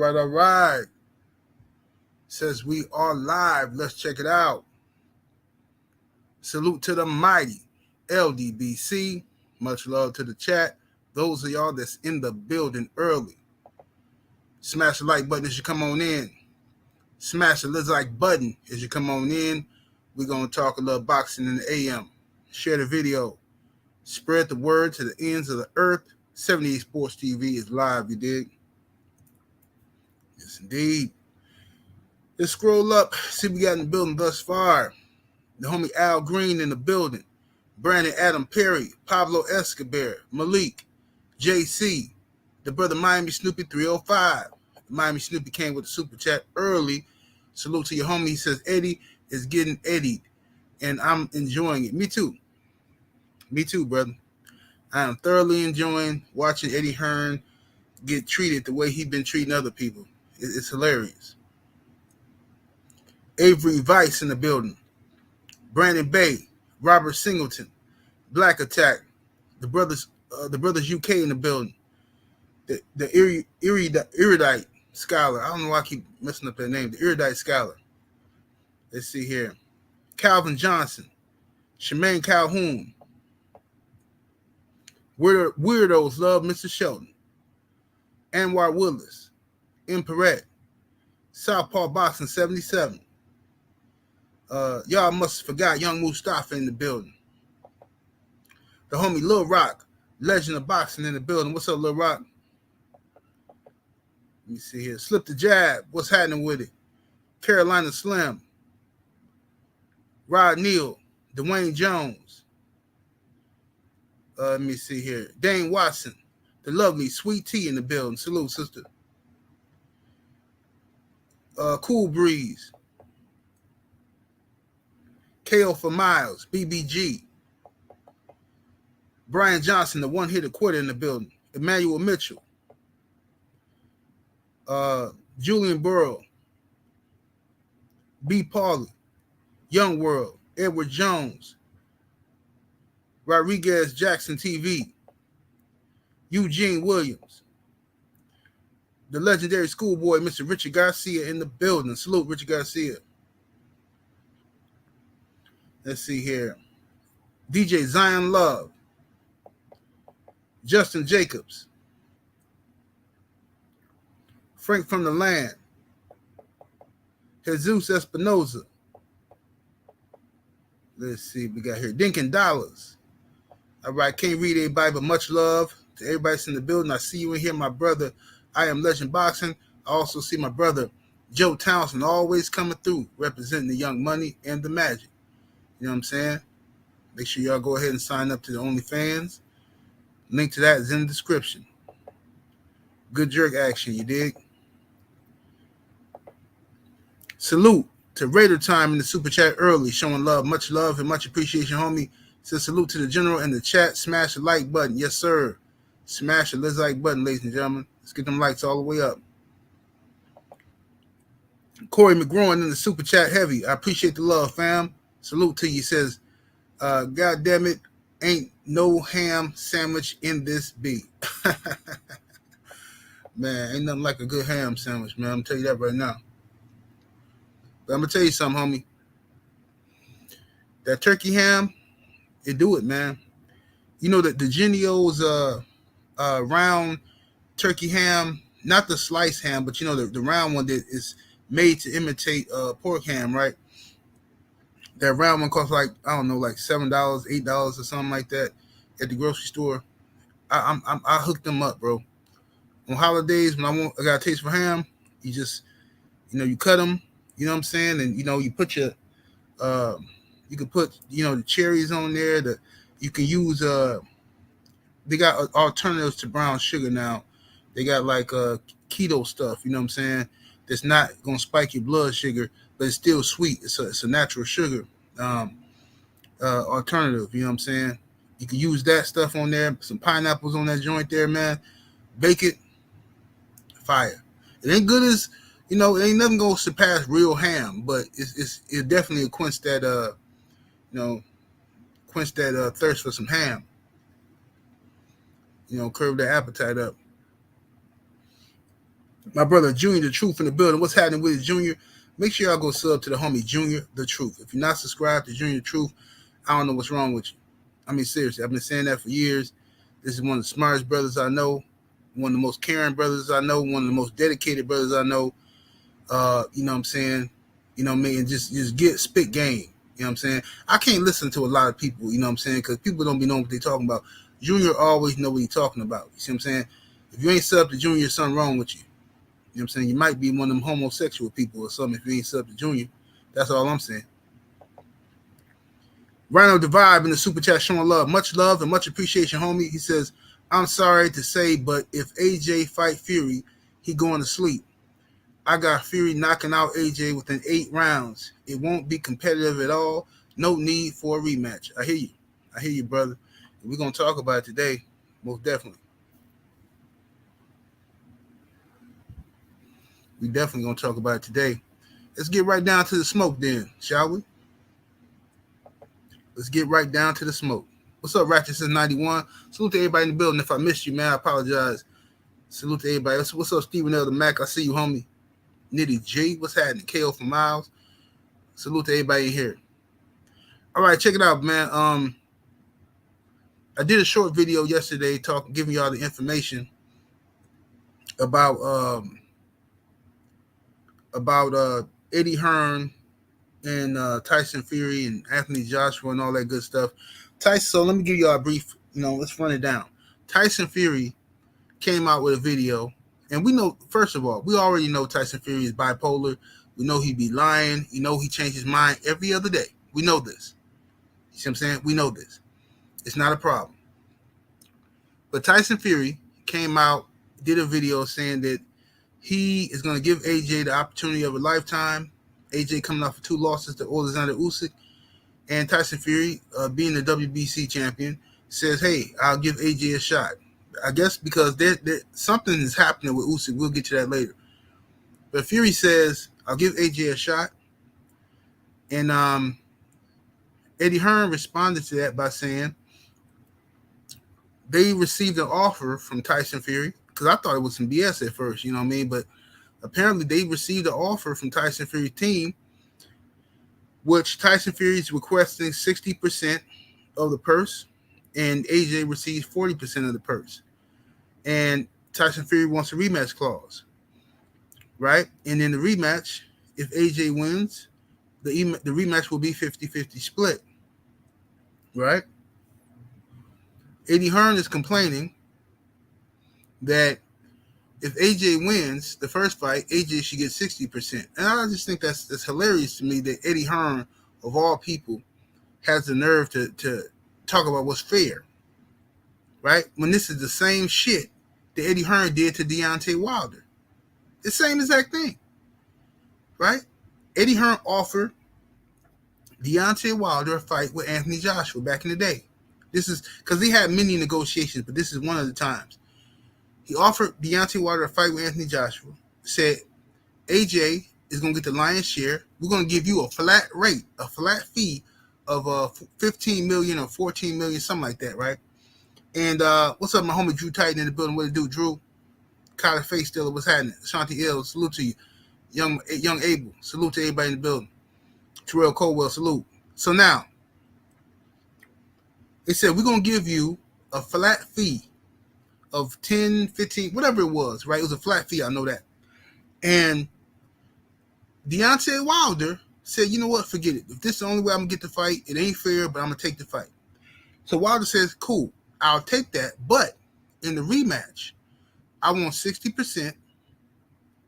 all right. Says we are live. Let's check it out. Salute to the mighty LDBC. Much love to the chat. Those of y'all that's in the building early, smash the like button as you come on in. Smash the like button as you come on in. We're going to talk a little boxing in the AM. Share the video. Spread the word to the ends of the earth. 78 Sports TV is live, you dig? Yes, indeed. Let's scroll up. See what we got in the building thus far. The homie Al Green in the building. Brandon Adam Perry. Pablo Escobar. Malik. JC. The brother Miami Snoopy 305. Miami Snoopy came with the super chat early. Salute to your homie. He says Eddie is getting eddied, and I'm enjoying it. Me too. Me too, brother. I am thoroughly enjoying watching Eddie Hearn get treated the way he's been treating other people. It's hilarious. Avery Vice in the building. Brandon Bay, Robert Singleton, Black Attack, the brothers UK in the building. The erudite scholar. I don't know why I keep messing up that name. The erudite scholar. Let's see here. Calvin Johnson, Shemaine Calhoun. Weirdos love Mr. Shelton. Anwar Willis, M. Perret, Southpaw Boxing 77. Y'all must have forgot Young Mustafa in the building. The homie Lil Rock, legend of boxing in the building. What's up, Lil Rock? Let me see here. Slip the Jab. What's happening with it? Carolina Slim. Rod Neal. Dwayne Jones. Let me see here. Dane Watson. The lovely Sweet Tea in the building. Salute, sister. Cool Breeze. KO for Miles. BBG. Brian Johnson, the one-hitter quitter in the building. Emmanuel Mitchell. Julian Burrow. B. Pauly. Young World. Edward Jones. Rodriguez Jackson TV. Eugene Williams. The legendary schoolboy, Mr. Richard Garcia in the building. Salute, Richard Garcia. Let's see here. DJ Zion Love. Justin Jacobs. Frank from the Land. Jesus Espinoza. Let's see, we got here. Dinkin Dollars. All right, can't read everybody, but much love to everybody that's in the building. I see you in here, my brother. I Am Legend Boxing. I also see my brother Joe Townsend always coming through, representing the Young Money and the Magic. You know what I'm saying? Make sure y'all go ahead and sign up to the OnlyFans. Link to that is in the description. Good jerk action, you dig? Salute to Raider Time in the super chat early, showing love, much love and much appreciation, homie. Says salute to the general in the chat. Smash the like button, yes sir. Smash the like button, ladies and gentlemen. Let's get them likes all the way up. Corey McGraw in the super chat heavy. I appreciate the love, fam. Salute to you. Says, God damn it, ain't no ham sandwich in this beat. Man, ain't nothing like a good ham sandwich, man. I'm tell you that right now. But I'm gonna tell you something, homie. That turkey ham, it do it, man. You know that the Genio's round turkey ham, not the sliced ham, but you know the round one that is made to imitate pork ham, right? That round one costs like, I don't know, like $7, $8 or something like that at the grocery store. I hooked them up, bro. On holidays when I got a taste for ham, you just, you cut them, you know what I'm saying, and you put your you can put the cherries on there. You can use they got alternatives to brown sugar now. They got like keto stuff, you know what I'm saying? That's not gonna spike your blood sugar, but it's still sweet. It's a natural sugar alternative, you know what I'm saying? You can use that stuff on there. Some pineapples on that joint there, man. Bake it, fire. It ain't good as it ain't nothing gonna surpass real ham, but it definitely quench that thirst for some ham. Curb that appetite up. My brother Junior the Truth in the building. What's happening with it, Junior? Make sure y'all go sub to the homie Junior the Truth. If you're not subscribed to Junior the Truth, I don't know what's wrong with you. I mean, seriously, I've been saying that for years. This is one of the smartest brothers I know, one of the most caring brothers I know, one of the most dedicated brothers I know. You know what I'm saying? You know what I mean? And just get spit game. You know what I'm saying? I can't listen to a lot of people, you know what I'm saying? Because people don't be knowing what they're talking about. Junior always know what he's talking about. You see what I'm saying? If you ain't sub to Junior, something wrong with you. You know what I'm saying? You might be one of them homosexual people or something if you ain't sub to Junior. That's all I'm saying. Rhino the Vibe in the super chat showing love and much appreciation, homie. He says, I'm sorry to say, but if AJ fight Fury, he going to sleep. I got Fury knocking out AJ within 8 rounds. It won't be competitive at all. No need for a rematch. I hear you. I hear you, brother. We're going to talk about it today, most definitely. We definitely going to talk about it today. Let's get right down to the smoke then, shall we? Let's get right down to the smoke. What's up, Ratchet since 91? Salute to everybody in the building. If I missed you, man, I apologize. Salute to everybody. What's up, Stephen L. the Mac? I see you, homie. Nitty G. What's happening? KO for Miles. Salute to everybody in here. All right, check it out, man. I did a short video yesterday giving y'all the information about Eddie Hearn and Tyson Fury and Anthony Joshua and all that good stuff. Tyson, so let me give y'all a brief, let's run it down. Tyson Fury came out with a video, and we know, first of all, we already know Tyson Fury is bipolar. We know he be lying. You know he changed his mind every other day. We know this. You see what I'm saying? We know this. It's not a problem. But Tyson Fury came out, did a video saying that he is going to give AJ the opportunity of a lifetime. AJ coming off of 2 losses to Alexander Usyk. And Tyson Fury, being the WBC champion, says, hey, I'll give AJ a shot. I guess because something is happening with Usyk. We'll get to that later. But Fury says, I'll give AJ a shot. And Eddie Hearn responded to that by saying they received an offer from Tyson Fury, because I thought it was some BS at first, you know what I mean? But apparently they received an offer from Tyson Fury's team, which Tyson Fury is requesting 60% of the purse, and AJ receives 40% of the purse. And Tyson Fury wants a rematch clause, right? And in the rematch, if AJ wins, the rematch will be 50-50 split, right? Eddie Hearn is complaining that if AJ wins the first fight, AJ should get 60%. And I just think that's hilarious to me that Eddie Hearn, of all people, has the nerve to talk about what's fair, right? When this is the same shit that Eddie Hearn did to Deontay Wilder. The same exact thing, right? Eddie Hearn offered Deontay Wilder a fight with Anthony Joshua back in the day. This is because he had many negotiations, but this is one of the times. He offered Deontay Wilder a fight with Anthony Joshua, said, AJ is going to get the lion's share. We're going to give you a flat rate, a flat fee of $15 million or $14 million, something like that, right? And what's up, my homie Drew Titan in the building? What it do, Drew? Kyler Face Stiller, what's happening? Shanti L, salute to you. Young Abel, salute to everybody in the building. Terrell Colwell, salute. So now, they said, we're going to give you a flat fee of 10, 15, whatever it was, right? It was a flat fee, I know that. And Deontay Wilder said, you know what, forget it. If this is the only way I'm going to get the fight, it ain't fair, but I'm going to take the fight. So Wilder says, cool, I'll take that. But in the rematch, I want 60%.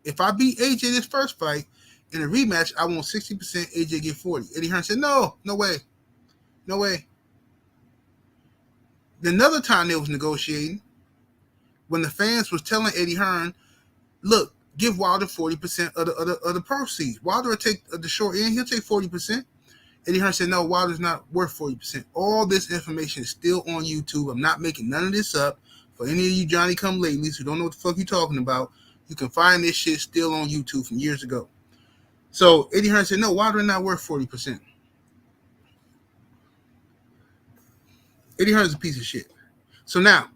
If I beat AJ this first fight, in the rematch, I want 60%, AJ get 40. Eddie Hearn said, no way. No way. Another time they was negotiating, when the fans was telling Eddie Hearn, look, give Wilder 40% of the proceeds. Wilder will take the short end. He'll take 40%. Eddie Hearn said, no, Wilder's not worth 40%. All this information is still on YouTube. I'm not making none of this up. For any of you Johnny-come-latelys who don't know what the fuck you're talking about, you can find this shit still on YouTube from years ago. So Eddie Hearn said, no, Wilder's not worth 40%. Eddie Hearn's a piece of shit. So now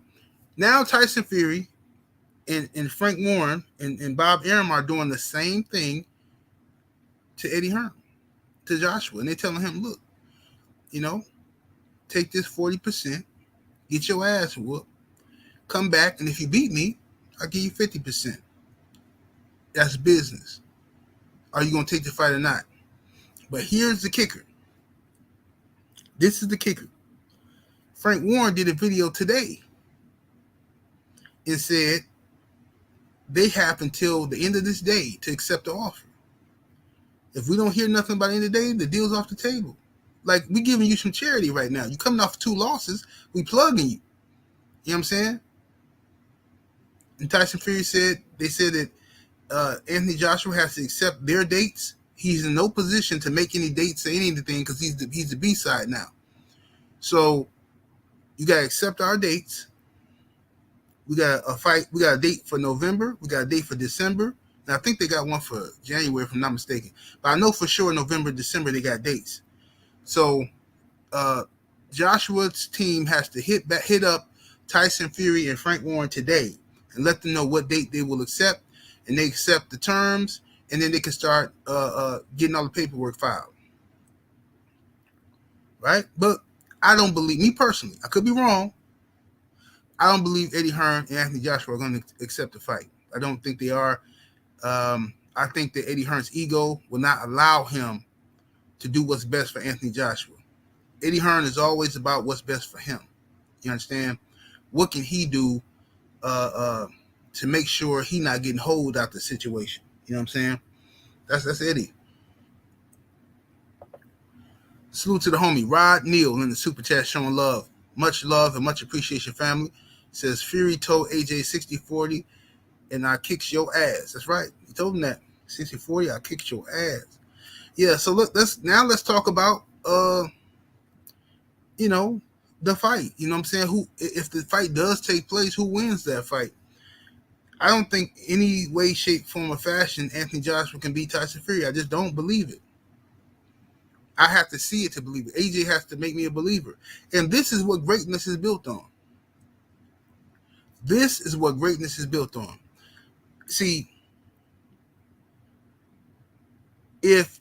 Tyson Fury And Frank Warren and Bob Arum are doing the same thing to Eddie Hearn, to Joshua. And they're telling him, look, you know, take this 40%, get your ass whooped, come back, and if you beat me, I'll give you 50%. That's business. Are you going to take the fight or not? But here's the kicker. This is the kicker. Frank Warren did a video today and said they have until the end of this day to accept the offer. If we don't hear nothing by the end of the day, the deal's off the table. Like, we giving you some charity right now. You coming off 2 losses, we plugging you. You know what I'm saying? And Tyson Fury said, they said that Anthony Joshua has to accept their dates. He's in no position to make any dates or anything because he's the B-side now. So you got to accept our dates. We got a fight. We got a date for November. We got a date for December. And I think they got one for January, if I'm not mistaken. But I know for sure November, December, they got dates. So Joshua's team has to hit up Tyson Fury and Frank Warren today and let them know what date they will accept, and they accept the terms, and then they can start getting all the paperwork filed. Right? But I don't believe, me personally, I could be wrong, I don't believe Eddie Hearn and Anthony Joshua are going to accept the fight. I don't think they are. I think that Eddie Hearn's ego will not allow him to do what's best for Anthony Joshua. Eddie Hearn is always about what's best for him. You understand? What can he do to make sure he not getting holed out the situation? You know what I'm saying? That's Eddie. Salute to the homie Rod Neal in the super chat showing love. Much love and much appreciation, family. Says Fury told AJ 60-40 and I kicks your ass. That's right. He told him that. 60-40, I kicked your ass. Yeah, so let's talk about the fight. You know what I'm saying? Who, if the fight does take place, who wins that fight? I don't think any way, shape, form, or fashion Anthony Joshua can beat Tyson Fury. I just don't believe it. I have to see it to believe it. AJ has to make me a believer. And this is what greatness is built on. This is what greatness is built on. See, if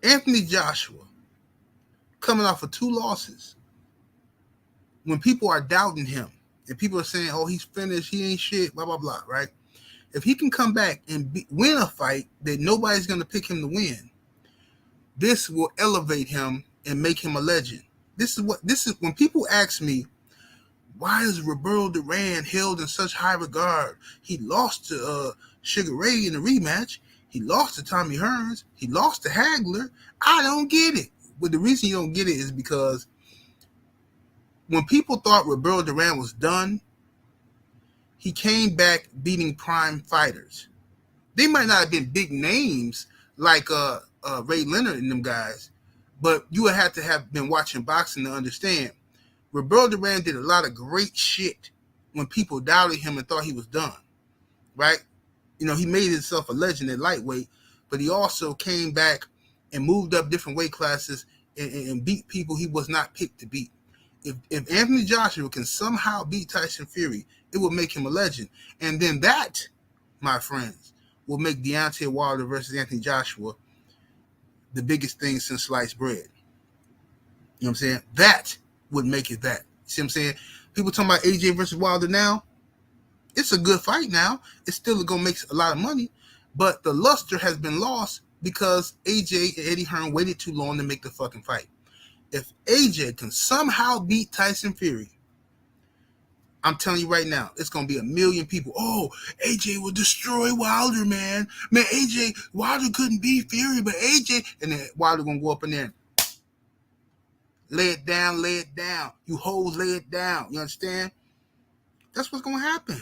Anthony Joshua coming off of 2 losses, when people are doubting him and people are saying, oh, he's finished, he ain't shit, blah, blah, blah, right? If he can come back and win a fight that nobody's going to pick him to win, this will elevate him and make him a legend. This is when people ask me, why is Roberto Duran held in such high regard? He lost to Sugar Ray in the rematch. He lost to Tommy Hearns. He lost to Hagler. I don't get it. But the reason you don't get it is because when people thought Roberto Duran was done, he came back beating prime fighters. They might not have been big names like Ray Leonard and them guys, but you would have to have been watching boxing to understand. Roberto Duran did a lot of great shit when people doubted him and thought he was done, right? You know, he made himself a legend at lightweight, but he also came back and moved up different weight classes and beat people he was not picked to beat. If Anthony Joshua can somehow beat Tyson Fury, it will make him a legend. And then that, my friends, will make Deontay Wilder versus Anthony Joshua the biggest thing since sliced bread. You know what I'm saying? That would make it that. See what I'm saying? People talking about AJ versus Wilder now. It's a good fight now. It's still going to make a lot of money. But the luster has been lost because AJ and Eddie Hearn waited too long to make the fucking fight. If AJ can somehow beat Tyson Fury, I'm telling you right now, it's going to be a million people. Oh, AJ will destroy Wilder, man. Man, Wilder couldn't beat Fury, but AJ, and then Wilder going to go up in there and lay it down, lay it down. You hoes, lay it down. You understand? That's what's going to happen.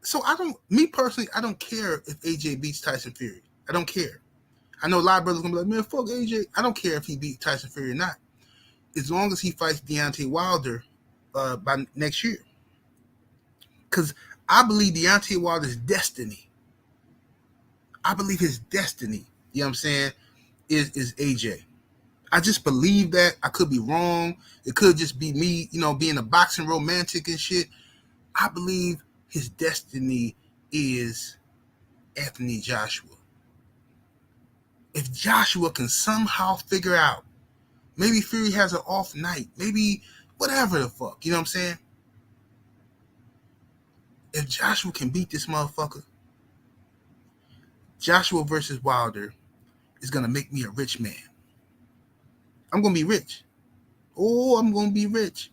So me personally, I don't care if AJ beats Tyson Fury. I don't care. I know a lot of brothers going to be like, man, fuck AJ. I don't care if he beat Tyson Fury or not. As long as he fights Deontay Wilder by next year. Because I believe Deontay Wilder's destiny. I believe his destiny, you know what I'm saying, is AJ. I just believe that. I could be wrong. It could just be me, being a boxing romantic and shit. I believe his destiny is Anthony Joshua. If Joshua can somehow figure out, maybe Fury has an off night, maybe whatever the fuck, you know what I'm saying? If Joshua can beat this motherfucker, Joshua versus Wilder is going to make me a rich man. I'm going to be rich. Oh, I'm going to be rich.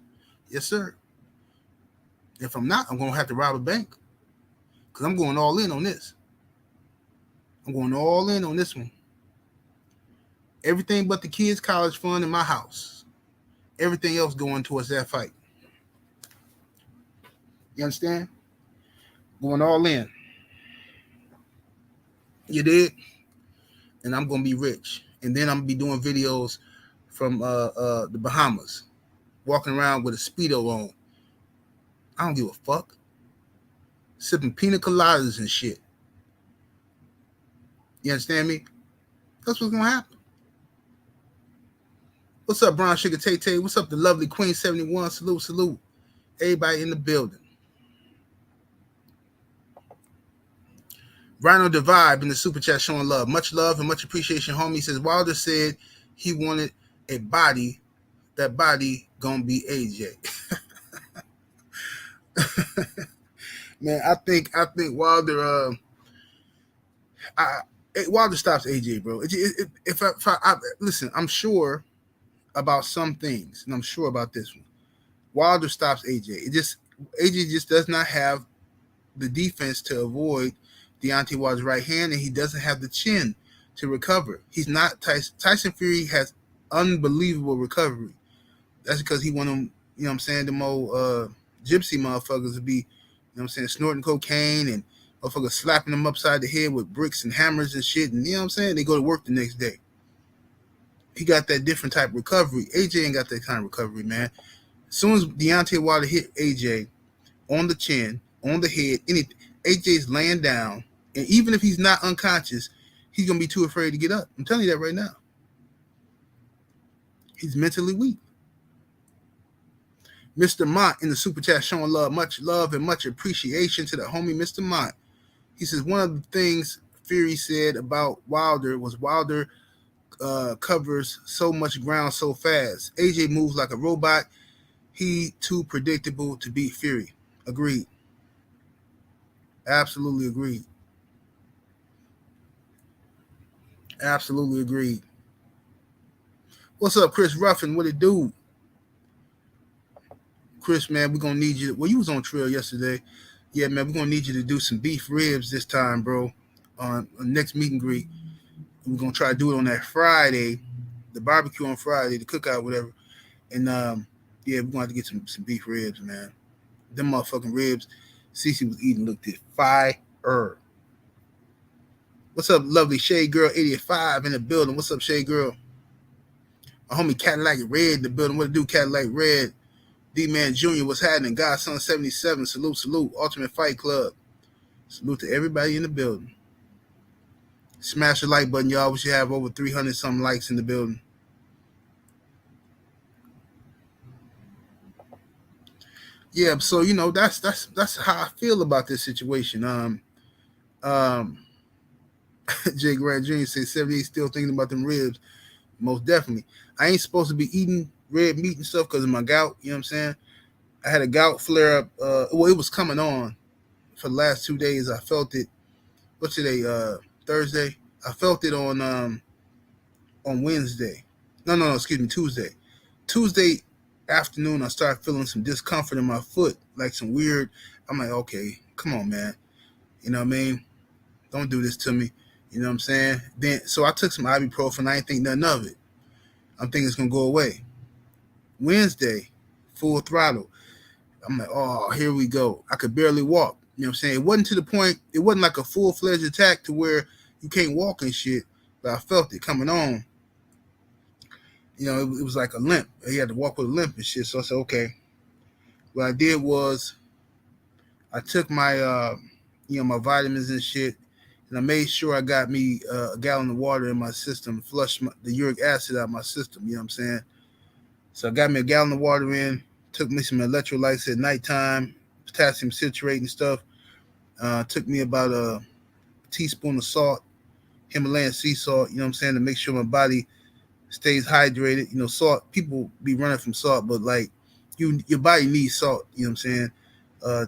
Yes, sir. If I'm not, I'm going to have to rob a bank. Because I'm going all in on this. I'm going all in on this one. Everything but the kids' college fund in my house. Everything else going towards that fight. You understand? Going all in. You did? And I'm going to be rich. And then I'm going to be doing videos from the Bahamas. Walking around with a Speedo on. I don't give a fuck. Sipping pina coladas and shit. You understand me? That's what's going to happen. What's up, Brown Sugar Tay Tay? What's up, the lovely Queen 71? Salute, salute. Everybody in the building. Rhino the Vibe in the super chat showing love. Much love and much appreciation, homie. He says Wilder said he wanted a body. That body gonna be AJ. Man, I think Wilder. Wilder stops AJ, bro. If I listen, I'm sure about some things, and I'm sure about this one. Wilder stops AJ. AJ just does not have the defense to avoid Deontay Wilder's right hand, and he doesn't have the chin to recover. He's not Tyson. Tyson Fury has unbelievable recovery. That's because he won them, you know what I'm saying, them old gypsy motherfuckers to be, you know what I'm saying, snorting cocaine and motherfuckers slapping them upside the head with bricks and hammers and shit, and you know what I'm saying, they go to work the next day. He got that different type of recovery. AJ ain't got that kind of recovery, man. As soon as Deontay Wilder hit AJ on the chin, on the head, anything, AJ's laying down, and even if he's not unconscious, he's going to be too afraid to get up. I'm telling you that right now. He's mentally weak. Mr. Mont in the super chat showing much love and much appreciation to the homie Mr. Mont. He says one of the things Fury said about Wilder was Wilder covers so much ground so fast. AJ moves like a robot. He too predictable to beat Fury. Agreed. Absolutely agreed. Absolutely agreed. What's up, Chris Ruffin? What it do? Chris, man, we're going to need you. Well, you was on trail yesterday. Yeah, man, we're going to need you to do some beef ribs this time, bro, on next meet and greet. We're going to try to do it on that Friday, the barbecue on Friday, the cookout, whatever. And, yeah, we're going to have to get some beef ribs, man. Them motherfucking ribs Cece was eating looked at fire. What's up, lovely Shade Girl 85 in the building? What's up, Shade Girl? My homie Cadillac Red in the building. What to do, Cadillac Red? D-Man Jr., what's happening? Godson 77, salute, salute. Ultimate Fight Club. Salute to everybody in the building. Smash the like button, y'all. We should have over 300-something likes in the building. Yeah, so, you know, that's how I feel about this situation. Jay Grant Jr. says 78 still thinking about them ribs. Most definitely. I ain't supposed to be eating red meat and stuff because of my gout. You know what I'm saying? I had a gout flare up. Well, it was coming on for the last 2 days. I felt it. What's today? Thursday. I felt it on Wednesday. No, excuse me, Tuesday. Tuesday afternoon, I started feeling some discomfort in my foot, like some weird. I'm like, okay, come on, man. You know what I mean? Don't do this to me. You know what I'm saying? Then, so I took some ibuprofen. I ain't think nothing of it. I'm thinking it's gonna go away. Wednesday, full throttle. I'm like, oh, here we go. I could barely walk. You know what I'm saying? It wasn't to the point, it wasn't like a full-fledged attack to where you can't walk and shit, but I felt it coming on. You know, it was like a limp. He had to walk with a limp and shit. So I said, okay. What I did was I took my, my vitamins and shit, and I made sure I got me a gallon of water in my system, flush the uric acid out of my system. You know what I'm saying? So I got me a gallon of water in, took me some electrolytes at nighttime, potassium citrate and stuff. Took me about a teaspoon of salt, Himalayan sea salt, you know what I'm saying, to make sure my body stays hydrated. You know, salt, people be running from salt, but like your body needs salt, you know what I'm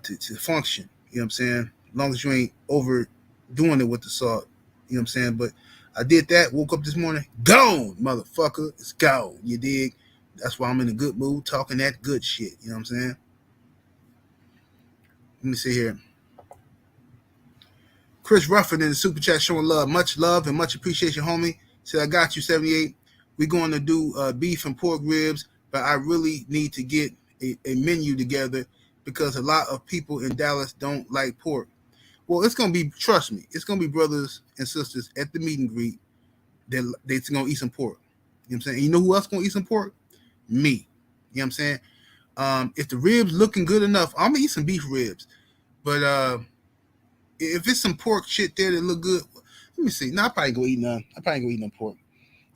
saying, to function, you know what I'm saying? As long as you ain't overdoing it with the salt, you know what I'm saying? But I did that, woke up this morning, gone, motherfucker, it's gone, you dig? That's why I'm in a good mood, talking that good shit, you know what I'm saying? Let me see here. Chris Ruffin in the super chat showing love and much appreciation, homie. Said I got you 78. We're going to do beef and pork ribs, but I really need to get a menu together because a lot of people in Dallas don't like pork. Well, it's gonna be, trust me, it's gonna be brothers and sisters at the meet and greet that they're gonna eat some pork. You know what I'm saying? And you know who else gonna eat some pork? Me. You know what I'm saying? If the ribs looking good enough, I'm gonna eat some beef ribs. But if it's some pork shit there that look good, let me see. No, I probably go eat none. I probably go eat no pork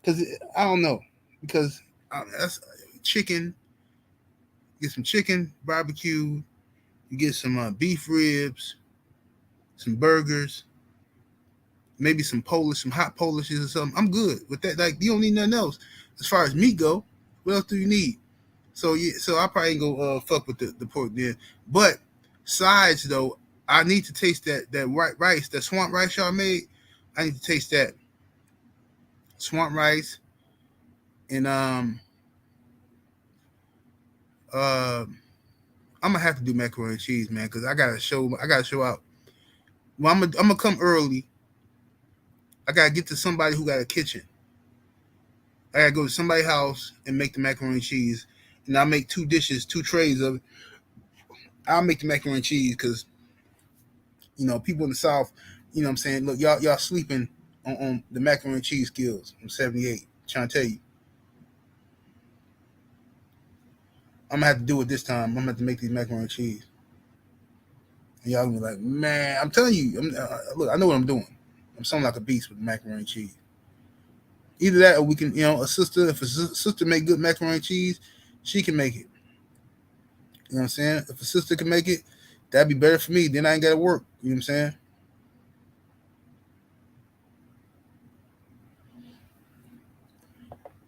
because I don't know, because that's chicken. Get some chicken barbecue. You get some beef ribs, some burgers, maybe some Polish, some hot Polishes or something. I'm good with that. Like, you don't need nothing else as far as meat go. What else do you need? So yeah, so I probably ain't go fuck with the pork then. But sides though, I need to taste that white rice, that swamp rice y'all made. I need to taste that swamp rice, and uh I'm gonna have to do macaroni and cheese, man, because I gotta show out. Well, I'm gonna come early. I gotta get to somebody who got a kitchen. I gotta go to somebody's house and make the macaroni and cheese, and I'll make 2 dishes, 2 trays of it. I'll make the macaroni and cheese because people in the South, you know what I'm saying, look, y'all sleeping on the macaroni and cheese skills. I'm 78, trying to tell you. I'm gonna have to do it this time. I'm gonna have to make these macaroni and cheese. And y'all gonna be like, man, I'm telling you, look, I know what I'm doing. I'm sounding like a beast with macaroni and cheese. Either that, or we can, a sister. If a sister make good macaroni and cheese, she can make it. You know what I'm saying? If a sister can make it, that'd be better for me. Then I ain't gotta work. You know what I'm saying?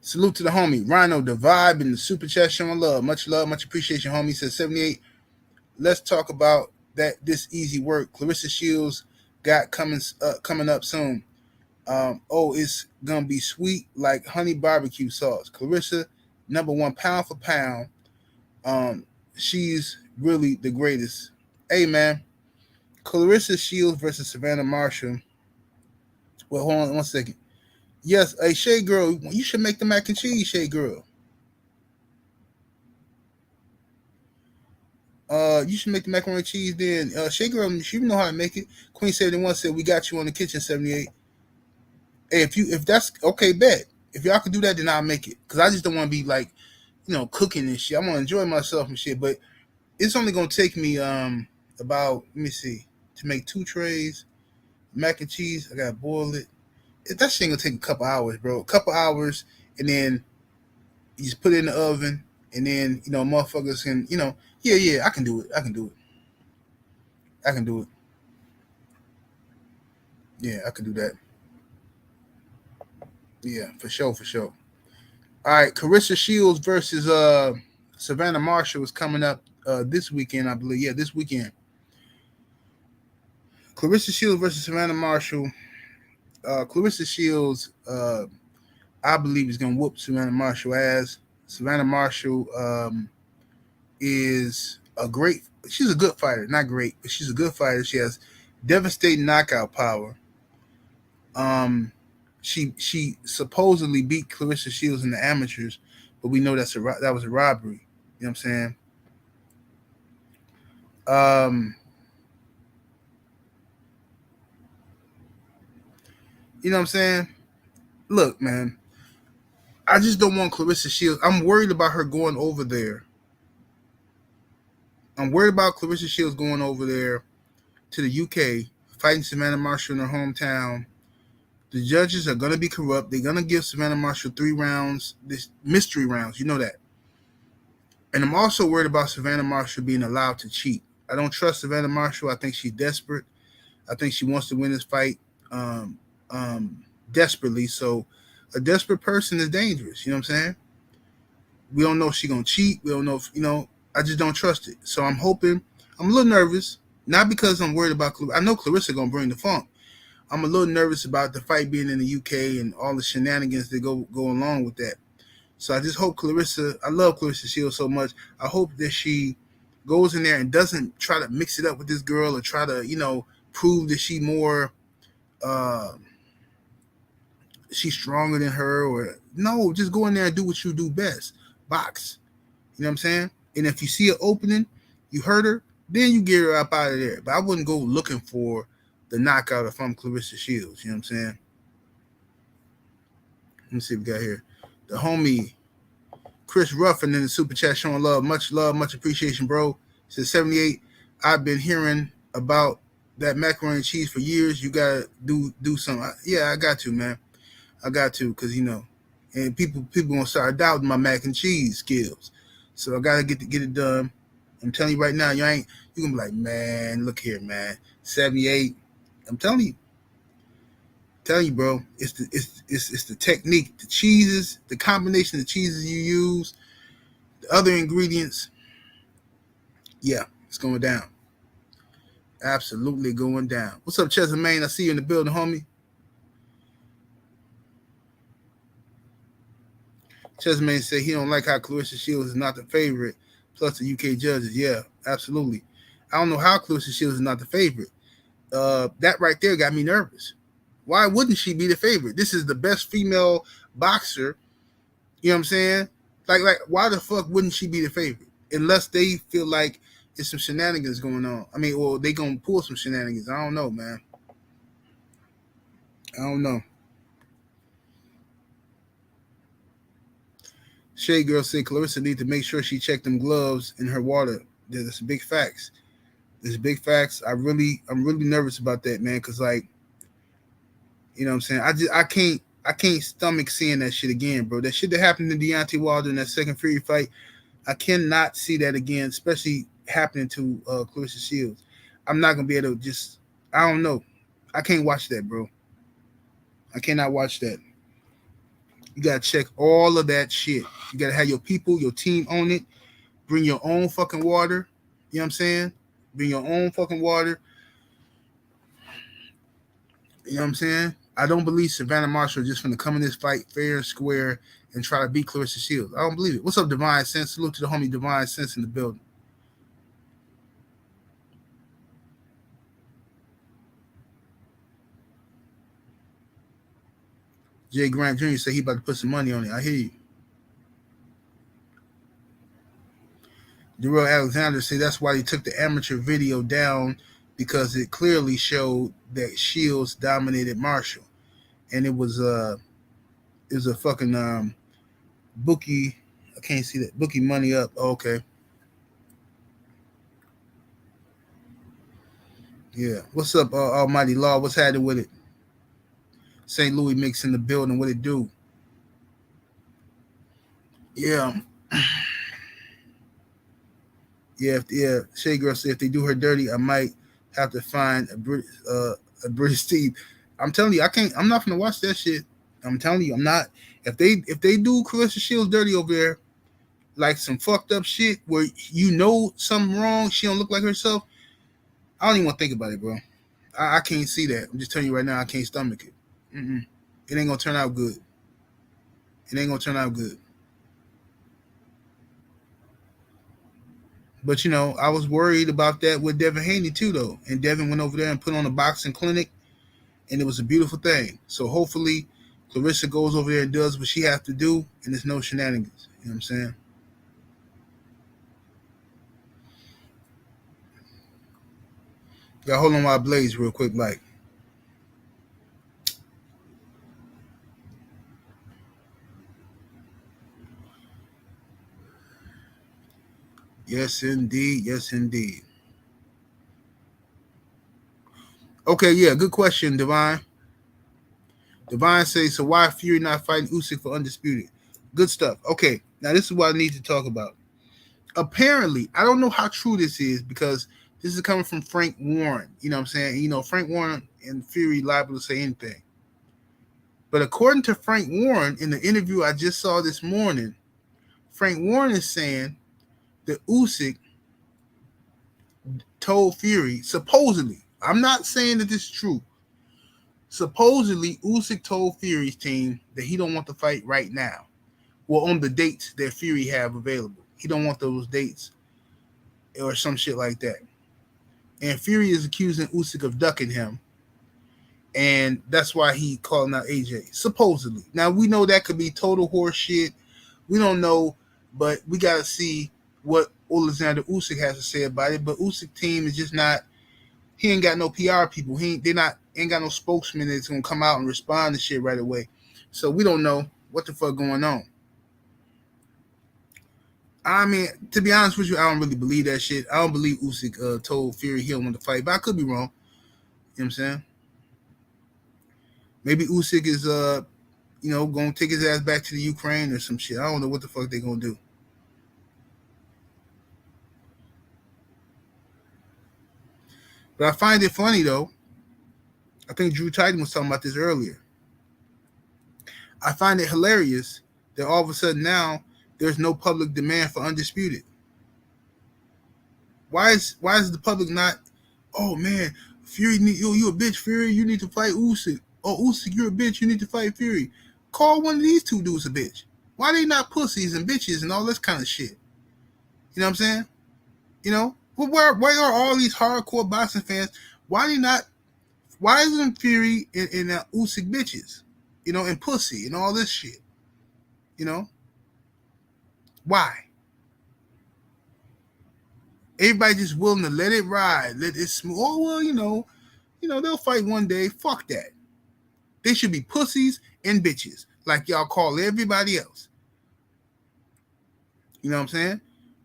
Salute to the homie Rhino, the vibe, and the super chat showing love, much appreciation, homie. Says 78. Let's talk about this easy work Claressa Shields got coming up soon. It's gonna be sweet like honey barbecue sauce. Claressa, #1 pound for pound. She's really the greatest. Hey man, Claressa Shields versus Savannah Marshall. Well, hold on 1 second. Yes, hey Shade Girl, you should make the mac and cheese, Shade Girl. You should make the macaroni and cheese then. Shade Girl, she know how to make it. Queen 71 said we got you on the kitchen 78. Hey, if that's okay, bet. If y'all could do that, then I'll make it. Cause I just don't want to be like, cooking and shit. I want to enjoy myself and shit. But it's only gonna take me about, let me see, to make 2 trays mac and cheese. I gotta boil it. That shit gonna take a couple hours, bro. A couple hours, and then you just put it in the oven, and then motherfuckers can, yeah, I can do it. I can do it. Yeah, I can do that. Yeah, for sure. All right, Claressa Shields versus Savannah Marshall is coming up this weekend, I believe. Yeah, this weekend. Claressa Shields versus Savannah Marshall. Claressa Shields, I believe, is gonna whoop Savannah Marshall ass. Savannah Marshall is she's a good fighter, not great, but she's a good fighter. She has devastating knockout power. She supposedly beat Claressa Shields in the amateurs, but we know that was a robbery. You know what I'm saying? You know what I'm saying? Look, man, I just don't want Claressa Shields. I'm worried about her going over there. I'm worried about Claressa Shields going over there to the UK, fighting Savannah Marshall in her hometown. The judges are gonna be corrupt. They're gonna give Savannah Marshall 3 rounds, this mystery rounds. You know that. And I'm also worried about Savannah Marshall being allowed to cheat. I don't trust Savannah Marshall. I think she's desperate. I think she wants to win this fight um, um, desperately. So a desperate person is dangerous. You know what I'm saying? We don't know if she's gonna cheat. We don't know if I just don't trust it. So I'm hoping. I'm a little nervous, not because I'm worried about. I know Claressa gonna bring the funk. I'm a little nervous about the fight being in the UK and all the shenanigans that go along with that. So I just hope Claressa. I love Claressa Shields so much. I hope that she goes in there and doesn't try to mix it up with this girl or try to prove that she more uh, she's stronger than her, or no, just go in there and do what you do best, box. You know what I'm saying? And if you see an opening, you hurt her, then you get her up out of there. But I wouldn't go looking for the knockout if I'm Claressa Shields. You know what I'm saying? Let me see what we got here. The homie Chris Ruffin in the super chat showing love, much appreciation, bro. Since 78, I've been hearing about that macaroni and cheese for years. You gotta do something. Yeah, I got to, man. I got to, because and people gonna start doubting my mac and cheese skills. So I gotta get it done. I'm telling you right now, you gonna be like, man, look here, man. 78. I'm telling you, bro. It's the technique, the cheeses, the combination of cheeses you use, the other ingredients. Yeah, it's going down. Absolutely going down. What's up, Chesapeake? I see you in the building, homie. Chesapeake said he don't like how Claressa Shields is not the favorite, plus the UK judges. Yeah, absolutely. I don't know how Claressa Shields is not the favorite. That right there got me nervous. Why wouldn't she be the favorite? This is the best female boxer. You know what I'm saying? Like, why the fuck wouldn't she be the favorite? Unless they feel like there's some shenanigans going on. I mean, or they gonna pull some shenanigans. I don't know, man. I don't know. Shay Girl said Claressa need to make sure she check them gloves in her water. There's big facts. There's big facts. I'm really nervous about that, man. Cause like, you know what I'm saying? I can't stomach seeing that shit again, bro. That shit that happened to Deontay Wilder in that second Fury fight, I cannot see that again, especially happening to Claressa Shields. I'm not gonna be able to just. I don't know. I can't watch that, bro. I cannot watch that. You gotta check all of that shit. You gotta have your people, your team on it. Bring your own fucking water. You know what I'm saying? Bring your own fucking water. You know what I'm saying? I don't believe Savannah Marshall just gonna come in this fight fair and square and try to beat Claressa Shields. I don't believe it. What's up, Divine Sense? Salute to the homie Divine Sense in the building. Jay Grant Jr. said he about to put some money on it. I hear you. Darrell Alexander said that's why he took the amateur video down, because it clearly showed that Shields dominated Marshall, and it was a fucking bookie. I can't see that bookie money up. Oh, okay. Yeah. What's up, Almighty Law? What's happening with it? St. Louis mix in the building. What it do? Yeah. Yeah. Shay Girl said if they do her dirty, I might have to find a British team. I'm telling you, I can't. I'm not gonna watch that shit. I'm telling you, I'm not. If they do Claressa Shields dirty over there, like some fucked up shit where something wrong, she don't look like herself. I don't even want to think about it, bro. I can't see that. I'm just telling you right now, I can't stomach it. Mm-mm. It ain't gonna turn out good. It ain't gonna turn out good. But I was worried about that with Devin Haney too, though. And Devin went over there and put on a boxing clinic, and it was a beautiful thing. So hopefully, Claressa goes over there and does what she has to do, and there's no shenanigans. You know what I'm saying? Yeah, hold on while I blaze real quick, like. Yes, indeed. Yes, indeed. Okay, yeah, good question, Divine. Divine says, so why Fury not fighting Usyk for undisputed? Good stuff. Okay, now this is what I need to talk about. Apparently, I don't know how true this is because this is coming from Frank Warren. You know what I'm saying? You know, Frank Warren and Fury liable to say anything. But according to Frank Warren, in the interview I just saw this morning, Frank Warren is saying that Usyk told Fury, supposedly, I'm not saying that this is true. Supposedly, Usyk told Fury's team that he don't want the fight right now. Well, on the dates that Fury have available. He don't want those dates or some shit like that. And Fury is accusing Usyk of ducking him. And that's why he calling out AJ, supposedly. Now, we know that could be total horse shit. We don't know, but we got to see what Alexander Usyk has to say about it. But Usyk team is just not, he ain't got no PR people. Ain't got no spokesman that's going to come out and respond to shit right away. So we don't know what the fuck going on. I mean, to be honest with you, I don't really believe that shit. I don't believe Usyk told Fury he don't want to fight, but I could be wrong. You know what I'm saying? Maybe Usyk is gonna take his ass back to the Ukraine or some shit. I don't know what the fuck they gonna do. But I find it funny though. I think Drew Titan was talking about this earlier. I find it hilarious that all of a sudden now there's no public demand for undisputed. Why is the public not? Oh man, Fury, you a bitch, Fury. You need to fight Usyk. Oh Usyk, you're a bitch. You need to fight Fury. Call one of these two dudes a bitch. Why they not pussies and bitches and all this kind of shit? You know what I'm saying? You know, well, where are all these hardcore boxing fans? Why they not? Why isn't Fury and Usyk bitches? You know, and pussy and all this shit. You know, why? Everybody just willing to let it ride, let it smooth. Oh well, they'll fight one day. Fuck that. They should be pussies and bitches, like y'all call everybody else. You know what I'm saying?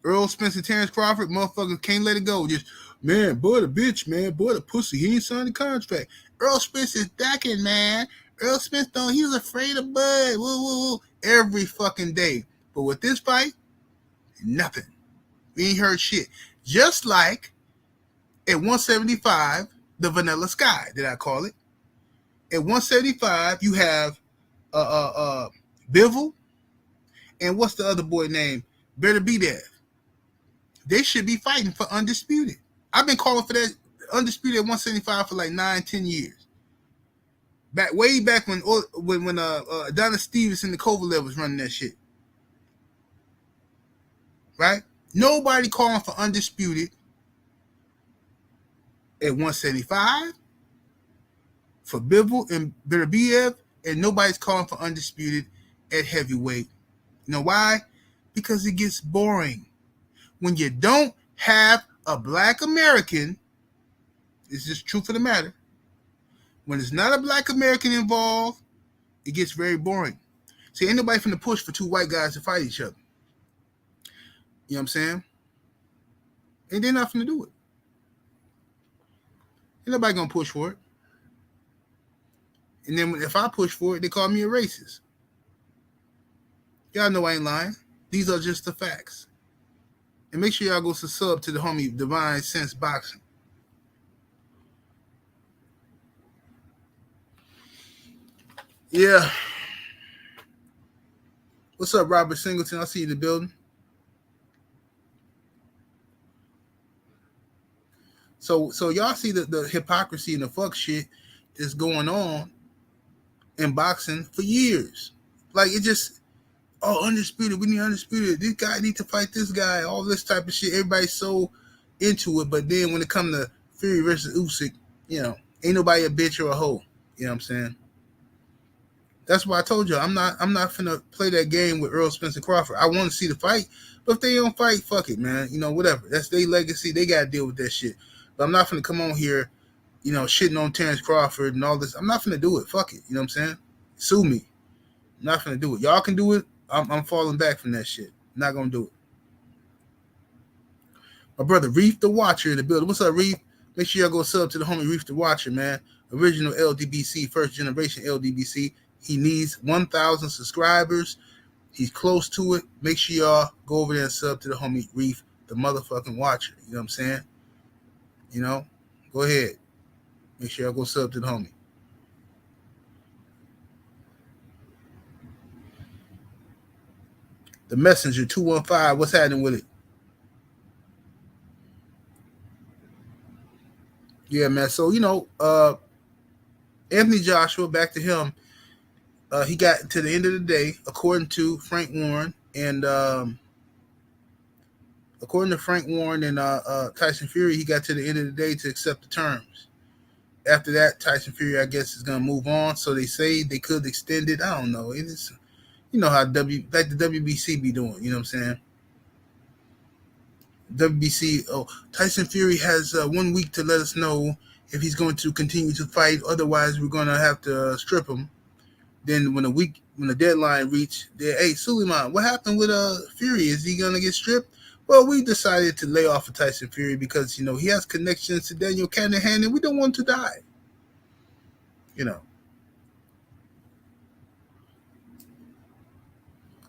Earl Spence and Terrence Crawford, motherfuckers can't let it go. Just, man, boy, the bitch, man, boy, the pussy. He ain't signed the contract. Earl Spence is ducking, man. Earl Spence he was afraid of Bud. Woo, woo, woo. Every fucking day. But with this fight, nothing. We ain't heard shit. Just like at 175, the Vanilla Sky, did I call it? At 175, you have Bivol, and what's the other boy name? Better be there. They should be fighting for undisputed. I've been calling for that undisputed at 175 for like 9-10 years. Way back when Adonis Stevens and the Kovalev was running that shit. Right? Nobody calling for undisputed at 175 for Bivol and Beterbiev, and nobody's calling for undisputed at heavyweight. You know why? Because it gets boring. When you don't have a black American, it's just truth of the matter. When it's not a black American involved, it gets very boring. See, ain't nobody finna push for two white guys to fight each other. You know what I'm saying? And they're not finna do it. Ain't nobody gonna push for it. And then if I push for it, they call me a racist. Y'all know I ain't lying. These are just the facts. And make sure y'all go sub to the homie Divine Sense Boxing. Yeah. What's up, Robert Singleton? I see you in the building. So y'all see the hypocrisy and the fuck shit that's going on in boxing for years. Like it just, undisputed. We need undisputed. This guy need to fight this guy. All this type of shit. Everybody's so into it, but then when it comes to Fury versus Usyk, ain't nobody a bitch or a hoe. You know what I'm saying? That's why I told you I'm not finna play that game with Earl Spence and Crawford. I want to see the fight, but if they don't fight, fuck it, man. Whatever. That's their legacy. They gotta deal with that shit. But I'm not finna come on here, shitting on Terrence Crawford and all this. I'm not finna do it. Fuck it. You know what I'm saying? Sue me. I'm not finna do it. Y'all can do it. I'm falling back from that shit. I'm not gonna do it. My brother Reef the Watcher in the building. What's up, Reef? Make sure y'all go sub to the homie Reef the Watcher, man. Original LDBC, first generation LDBC. He needs 1,000 subscribers. He's close to it. Make sure y'all go over there and sub to the homie Reef, the motherfucking Watcher. You know what I'm saying? You know, go ahead. Make sure y'all go sub to the homie. The Messenger 215. What's happening with it? Yeah, man. So Anthony Joshua. Back to him. He got to the end of the day, according to Frank Warren and Tyson Fury. He got to the end of the day to accept the terms. After that, Tyson Fury, I guess, is gonna move on. So they say they could extend it. I don't know. It's how like the WBC be doing. You know what I'm saying? WBC. Oh, Tyson Fury has 1 week to let us know if he's going to continue to fight. Otherwise, we're gonna have to strip him. Then when the deadline reached, hey Suleiman, what happened with Fury? Is he gonna get stripped? Well, we decided to lay off of Tyson Fury because he has connections to Daniel Canahan, and we don't want him to die.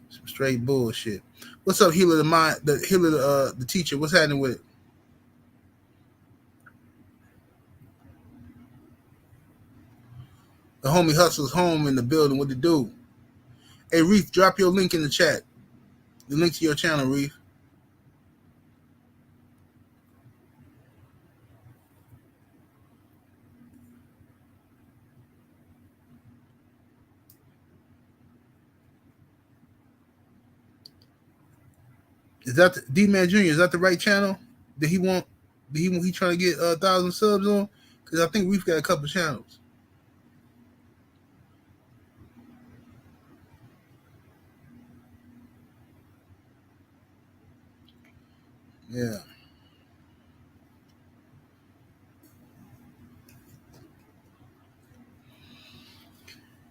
Some straight bullshit. What's up, Healer the Mind? The Healer, the teacher. What's happening with it? The homie Hustle's home in the building. What to do? Hey, Reef, drop your link in the chat. The link to your channel, Reef. Is that the D-Man Jr.? Is that the right channel? Did he want? He trying to get 1,000 subs on? Because I think Reef got a couple channels. Yeah.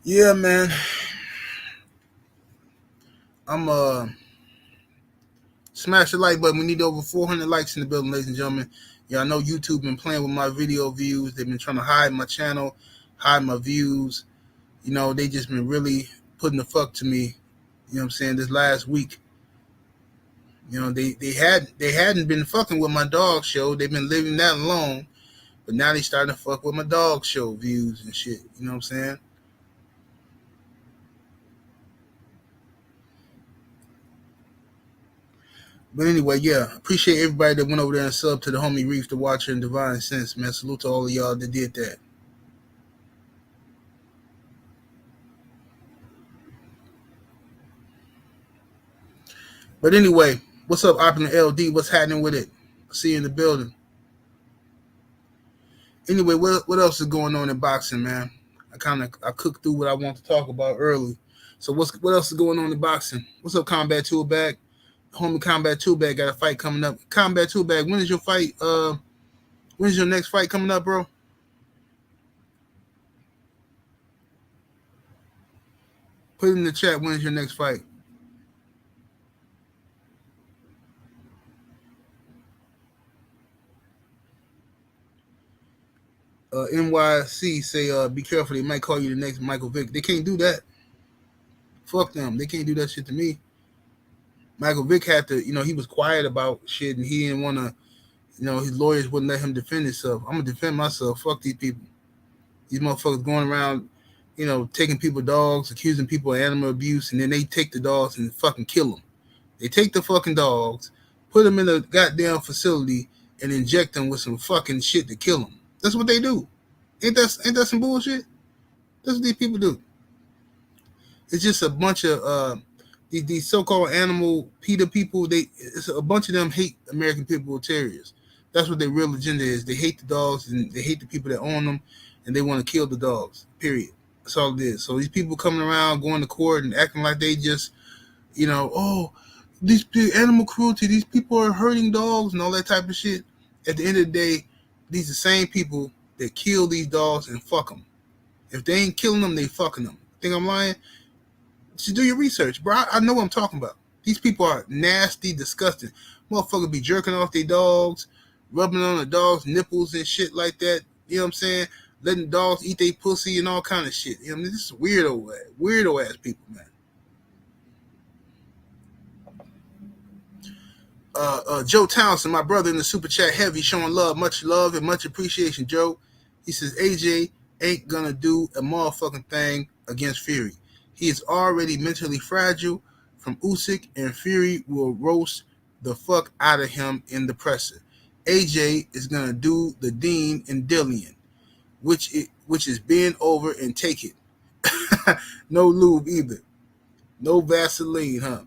Yeah, man. I'm smash the like button. We need over 400 likes in the building, ladies and gentlemen. Yeah, I know YouTube been playing with my video views. They've been trying to hide my channel, hide my views. They just been really putting the fuck to me. You know what I'm saying? This last week. They hadn't been fucking with my dog show. They've been leaving that alone. But now they starting to fuck with my dog show views and shit. You know what I'm saying? But anyway, yeah, appreciate everybody that went over there and subbed to the homie Reef, the Watcher, and Divine Sense, man. Salute to all of y'all that did that. But anyway, what's up, Opulent LD? What's happening with it? See you in the building. Anyway, what else is going on in boxing, man? I cooked through what I want to talk about early. So what else is going on in boxing? What's up, Combat Toolbag? Homie Combat Toolbag got a fight coming up. Combat Toolbag, when is your fight? When's your next fight coming up, bro? Put it in the chat. When is your next fight? NYC say, be careful. They might call you the next Michael Vick. They can't do that. Fuck them. They can't do that shit to me. Michael Vick had to, he was quiet about shit and he didn't want to, his lawyers wouldn't let him defend himself. I'm going to defend myself. Fuck these people. These motherfuckers going around, taking people dogs, accusing people of animal abuse, and then they take the dogs and fucking kill them. They take the fucking dogs, put them in a goddamn facility, and inject them with some fucking shit to kill them. That's what they do. Ain't that some bullshit? That's what these people do. It's just a bunch of these so-called animal PETA people. It's a bunch of them hate American Pit Bull Terriers. That's what their real agenda is. They hate the dogs and they hate the people that own them, and they want to kill the dogs. Period. That's all it is. So these people coming around, going to court, and acting like they just, these animal cruelty. These people are hurting dogs and all that type of shit. At the end of the day, these are the same people that kill these dogs and fuck them. If they ain't killing them, they fucking them. Think I'm lying? Just do your research, bro. I know what I'm talking about. These people are nasty, disgusting. Motherfuckers be jerking off their dogs, rubbing on the dog's nipples and shit like that. You know what I'm saying? Letting dogs eat their pussy and all kind of shit. You know what I mean? This is weirdo ass people, man. Joe Townsend, my brother in the super chat, heavy, showing love and much appreciation, Joe. He says AJ ain't gonna do a motherfucking thing against Fury. He is already mentally fragile from Usyk, and Fury will roast the fuck out of him in the presser. AJ is gonna do the Dean and Dillian, which is bend over and take it. No lube either. No Vaseline, huh?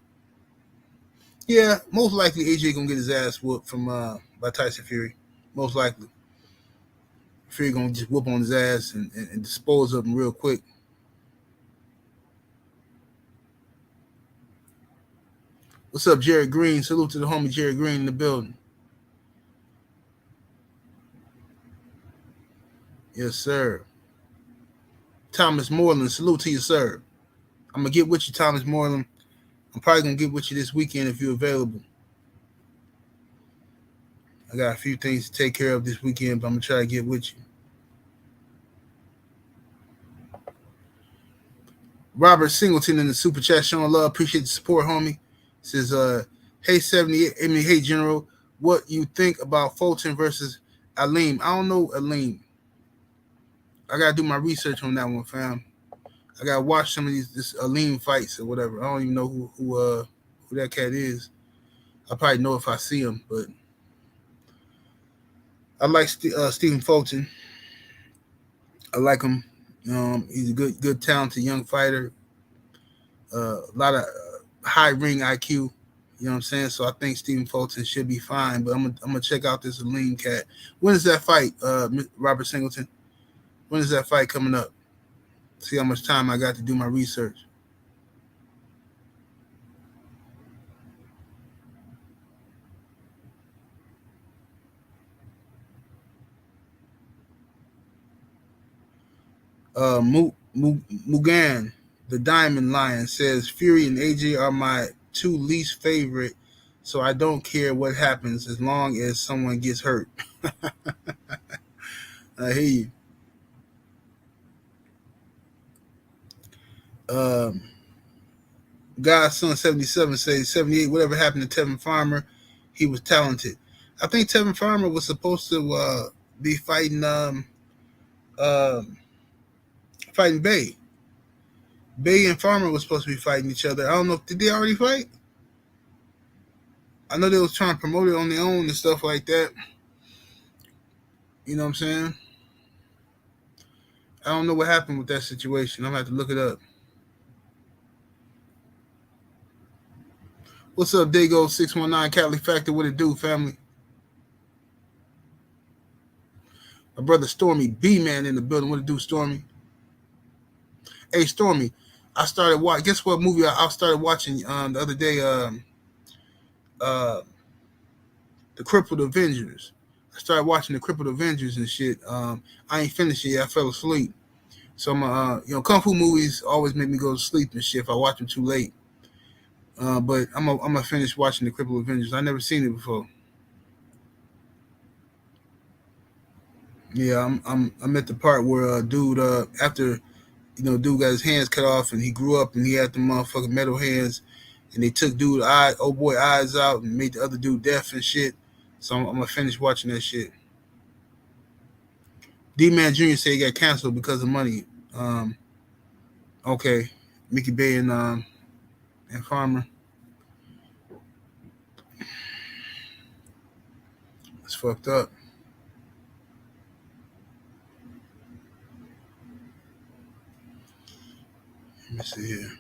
Yeah, most likely AJ gonna get his ass whooped from by Tyson Fury. Most likely. Fury gonna just whoop on his ass and dispose of him real quick. What's up, Jared Green? Salute to the homie Jared Green in the building. Yes, sir. Thomas Moreland, salute to you, sir. I'm gonna get with you, Thomas Moreland. I'm probably gonna get with you this weekend if you're available. I got a few things to take care of this weekend, but I'm gonna try to get with you. Robert Singleton in the super chat, showing love. Appreciate the support, homie. Says, hey 78, hey General, what you think about Fulton versus Aleem? I don't know Aleem. I gotta do my research on that one, fam. I gotta watch some of this Aleem fights or whatever. I don't even know who that cat is. I probably know if I see him, but I like Stephen Fulton. I like him. He's a good, talented young fighter. A lot of high ring IQ. You know what I'm saying? So I think Stephen Fulton should be fine. But I'm gonna check out this Aleem cat. When is that fight, Robert Singleton? When is that fight coming up? See how much time I got to do my research. Mugan, the Diamond Lion, says Fury and AJ are my two least favorite, so I don't care what happens as long as someone gets hurt. I hear you. Godson 77 says 78. Whatever happened to Tevin Farmer, he was talented. I think Tevin Farmer was supposed to be fighting fighting Bay. Bay and Farmer was supposed to be fighting each other. I don't know. Did they already fight? I know they was trying to promote it on their own and stuff like that. You know what I'm saying? I don't know what happened with that situation. I'm gonna have to look it up. What's up, Dago 619 Cali Factor? What it do, family? My brother Stormy B Man in the building. What it do, Stormy? Hey, Stormy. I started watching. Guess what movie I started watching the other day? The Crippled Avengers. I started watching the Crippled Avengers and shit. I ain't finished it yet. I fell asleep. So I'm kung fu movies always make me go to sleep and shit if I watch them too late. But I'm gonna finish watching the Crippled Avengers. I never seen it before. Yeah, I'm at the part where dude after dude got his hands cut off and he grew up and he had the motherfucking metal hands and they took old boy eyes out and made the other dude deaf and shit. So I'm gonna finish watching that shit. D Man Jr. said he got canceled because of money. Okay, Mickey Bay and Farmer. It's fucked up. Let me see here.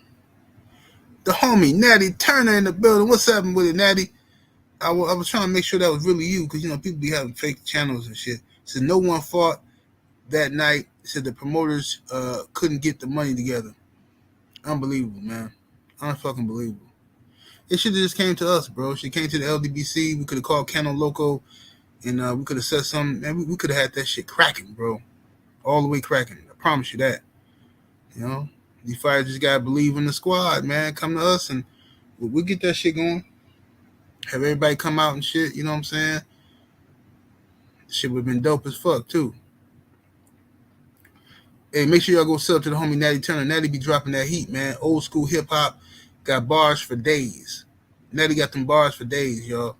The homie Natty Turner in the building. What's happening with it, Natty? I was trying to make sure that was really you because people be having fake channels and shit. Said no one fought that night. Said the promoters couldn't get the money together. Unbelievable, man. Unfucking believable. It should have just came to us, bro. She came to the LDBC. We could have called Cano Loco and we could have said something. Man, we could have had that shit cracking, bro. All the way cracking. I promise you that. You know, you fighters just gotta believe in the squad, man. Come to us and we'll get that shit going. Have everybody come out and shit. You know what I'm saying? Shit would have been dope as fuck too. Hey, make sure y'all go sub to the homie Natty Turner. Natty be dropping that heat, man. Old school hip hop, got bars for days. Natty got them bars for days, y'all.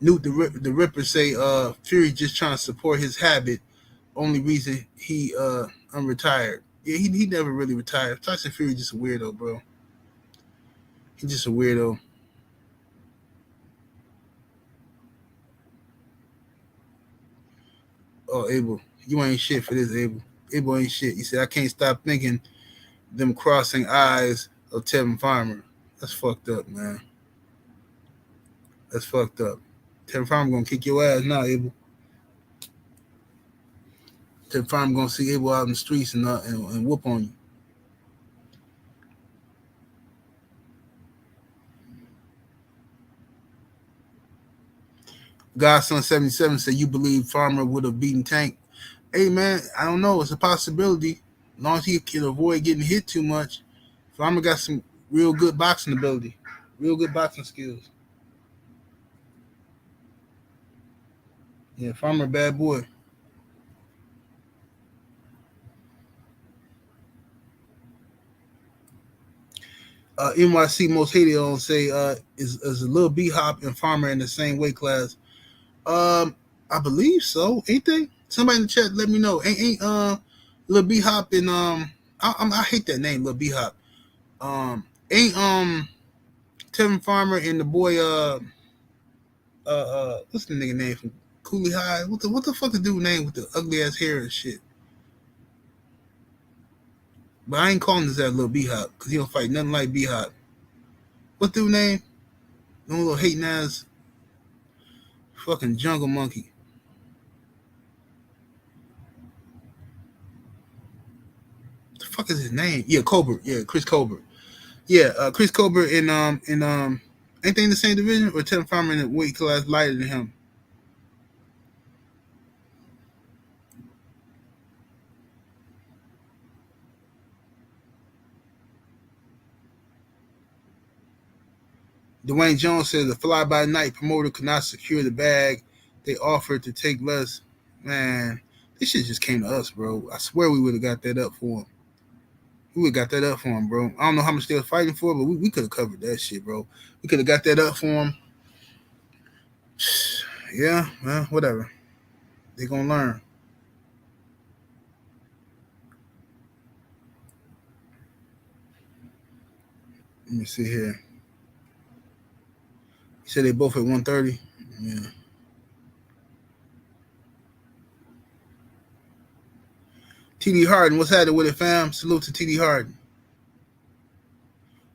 Newt the Ripper say Fury just trying to support his habit. Only reason he unretired. Yeah, he never really retired. Tyson Fury just a weirdo, bro. He's just a weirdo. Oh, Abel, you ain't shit for this, Abel. Abel ain't shit. He said I can't stop thinking them crossing eyes of Tevin Farmer. That's fucked up, man. That's fucked up. Tevin Farmer gonna kick your ass now, Abel. Tevin Farmer gonna see Abel out in the streets and whoop on you. Godson77 said you believe Farmer would have beaten Tank. Hey man, I don't know. It's a possibility. As long as he can avoid getting hit too much. Farmer got some real good boxing ability, real good boxing skills. Yeah, Farmer, bad boy. NYC most hated on say is a little B Hop and Farmer in the same weight class. I believe so. Ain't they? Somebody in the chat let me know. Ain't Lil B Hop and I hate that name, Lil B Hop. Ain't Tevin Farmer and the boy what's the nigga name from Cooley High? What the fuck the dude name with the ugly ass hair and shit? But I ain't calling this that Lil B Hop because he don't fight nothing like B Hop. What dude name? No little hating ass fucking jungle monkey. The fuck is his name? Yeah, Colbert. Yeah, Chris Colbert. Yeah, Chris Colbert and ain't they in the same division or Tevin Farmer in a weight class lighter than him? Dwayne Jones says the fly by night promoter could not secure the bag they offered to take less. Man, this shit just came to us, bro. I swear we would have got that up for him. We would have got that up for him, bro. I don't know how much they were fighting for, but we could have covered that shit, bro. We could have got that up for him. Yeah, well, whatever. They gonna learn. Let me see here. He said they both at 130. Yeah. TD Harden, what's happening with it, fam? Salute to TD Harden.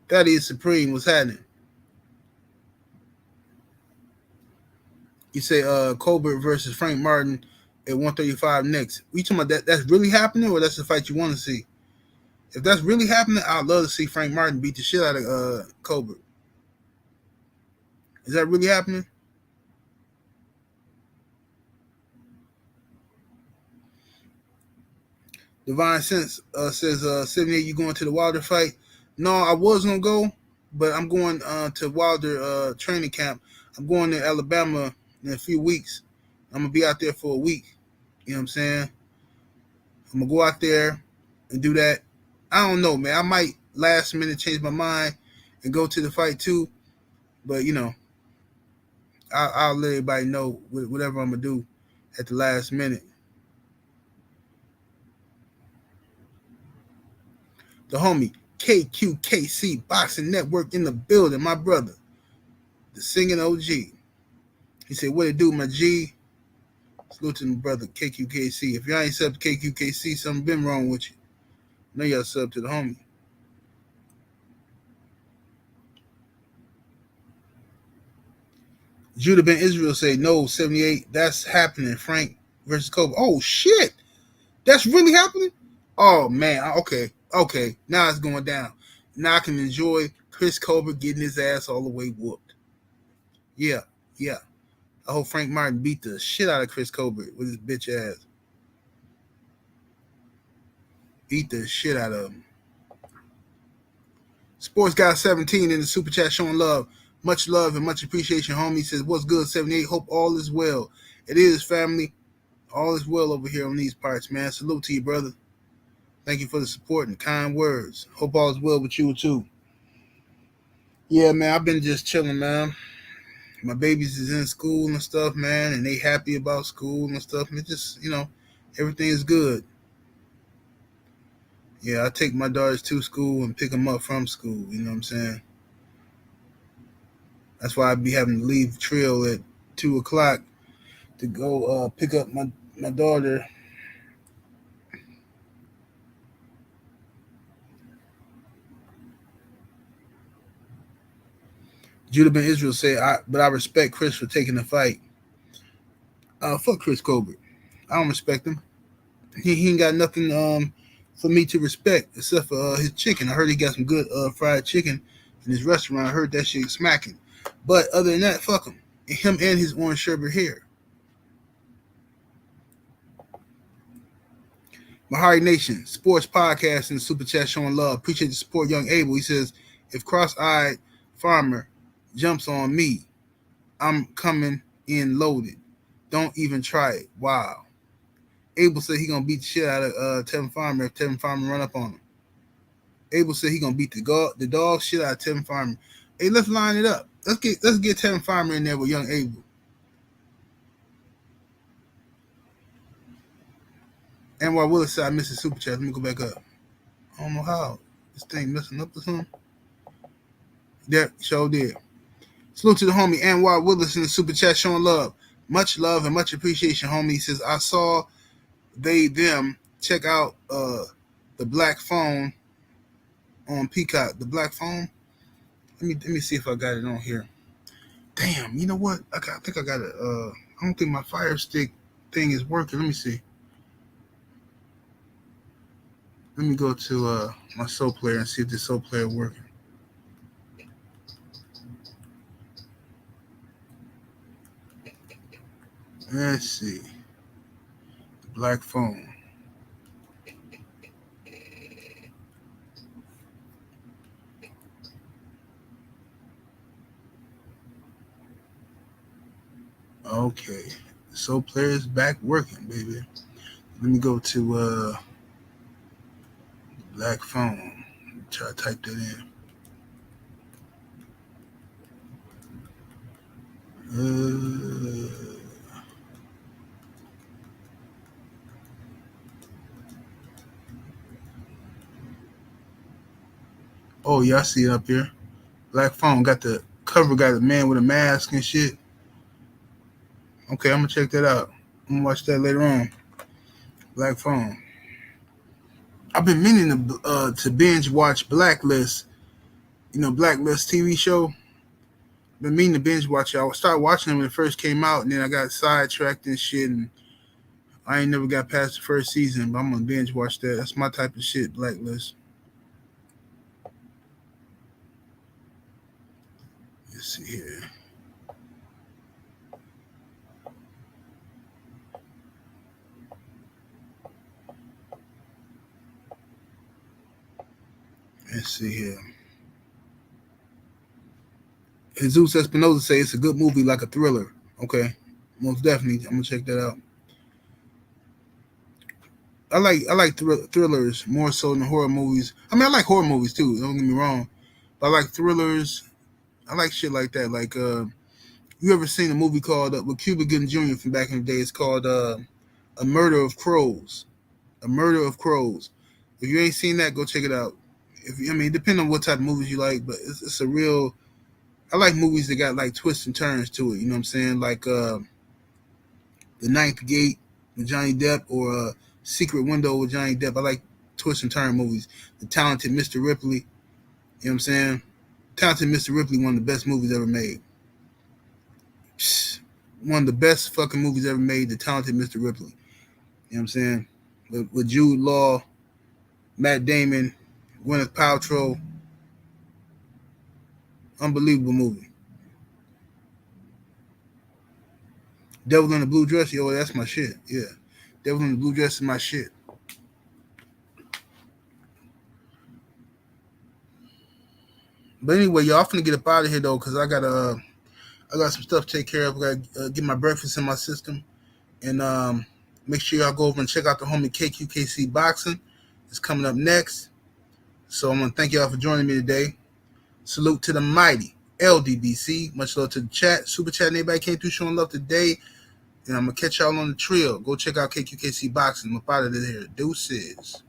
That is Supreme. What's happening? You say Colbert versus Frank Martin at 135 next. We talking about that? That's really happening, or that's the fight you want to see? If that's really happening, I'd love to see Frank Martin beat the shit out of Colbert. Is that really happening? Divine Sense says 78. You going to the Wilder fight? No, I was gonna go, but I'm going to Wilder training camp. I'm going to Alabama in a few weeks. I'm gonna be out there for a week. You know what I'm saying? I'm gonna go out there and do that. I don't know, man. I might last minute change my mind and go to the fight too. But you know, I'll let everybody know whatever I'm gonna do at the last minute. The homie KQKC Boxing Network in the building, my brother, the singing OG. He said, "What it do, my G?" Salute to my brother KQKC. If y'all ain't sub to KQKC, something been wrong with you. I know y'all sub to the homie. Judah Ben Israel say no 78. That's happening. Frank versus Kobe. Oh shit, that's really happening. Oh man, okay. Now it's going down. Now I can enjoy Chris Colbert getting his ass all the way whooped. Yeah, yeah. I hope Frank Martin beat the shit out of Chris Colbert with his bitch ass. Beat the shit out of him. Sports Guy 17 in the super chat showing love. Much love and much appreciation, homie. He says, what's good, 78? Hope all is well. It is, family. All is well over here on these parts, man. Salute to you, brother. Thank you for the support and kind words. Hope all is well with you, too. Yeah, man, I've been just chilling, man. My babies is in school and stuff, man, and they happy about school and stuff. And it just, everything is good. Yeah, I take my daughters to school and pick them up from school. You know what I'm saying? That's why I be having to leave Trill at 2 o'clock to go pick up my daughter. Judah Ben Israel said, but I respect Chris for taking the fight. Fuck Chris Colbert. I don't respect him. He ain't got nothing for me to respect except for his chicken. I heard he got some good fried chicken in his restaurant. I heard that shit smacking. But other than that, fuck him. Him and his orange sherbet hair. Mahari Nation, sports podcast and super chat showing love. Appreciate the support, Young Abel. He says, if cross-eyed farmer jumps on me, I'm coming in loaded. Don't even try it. Wow. Abel said he gonna beat the shit out of Tevin Farmer if Tevin Farmer run up on him. Abel said he gonna beat the dog shit out of Tevin Farmer. Hey, let's line it up. Let's get Tevin Farmer in there with Young Abel. And while Willis said I missed the super chat, let me go back up. I don't know how. This thing messing up or something. There, sure did. Salute to the homie Anwar Willis in the super chat showing love. Much love and much appreciation, homie. He says, I saw them check out the black phone on Peacock. The black phone? Let me see if I got it on here. Damn, you know what? I think I got it. I don't think my Fire Stick thing is working. Let me see. Let me go to my Soul Player and see if this Soul Player is working. Let's see. The black phone. Okay. The Soul Player is back working, baby. Let me go to the black phone. Try to type that in. Oh, yeah, I see it up here. Black phone got the cover, got a man with a mask and shit. Okay, I'm gonna check that out. I'm gonna watch that later on. Black phone. I've been meaning to binge watch Blacklist. Blacklist TV show. Been meaning to binge watch it. I started watching it when it first came out, and then I got sidetracked and shit, and I ain't never got past the first season. But I'm gonna binge watch that. That's my type of shit. Blacklist. Let's see here. Let's see here. Jesus Espinosa say it's a good movie, like a thriller. Okay, most definitely. I'm gonna check that out. I like thrillers more so than horror movies. I mean, I like horror movies too. Don't get me wrong, but I like thrillers. I like shit like that. Like, you ever seen a movie called with Cuba Gooding Jr. from back in the day? It's called A Murder of Crows. A Murder of Crows. If you ain't seen that, go check it out. Depending on what type of movies you like, but it's a real. I like movies that got like twists and turns to it. You know what I'm saying? Like The Ninth Gate with Johnny Depp or Secret Window with Johnny Depp. I like twist and turn movies. The Talented Mr. Ripley. You know what I'm saying? Talented Mr. Ripley, one of the best movies ever made. One of the best fucking movies ever made. The Talented Mr. Ripley. You know what I'm saying? With Jude Law, Matt Damon, Gwyneth Paltrow. Unbelievable movie. Devil in the Blue Dress, yo, that's my shit. Yeah. Devil in the Blue Dress is my shit. But anyway, y'all, I'm finna get up out of here though, cause I got some stuff to take care of. I gotta get my breakfast in my system, and make sure y'all go over and check out the homie KQKC Boxing. It's coming up next. So I'm gonna thank y'all for joining me today. Salute to the mighty LDBC. Much love to the chat. Super chat. Anybody came through showing love today. And I'm gonna catch y'all on the trail. Go check out KQKC Boxing. I'm up out of here. Deuces.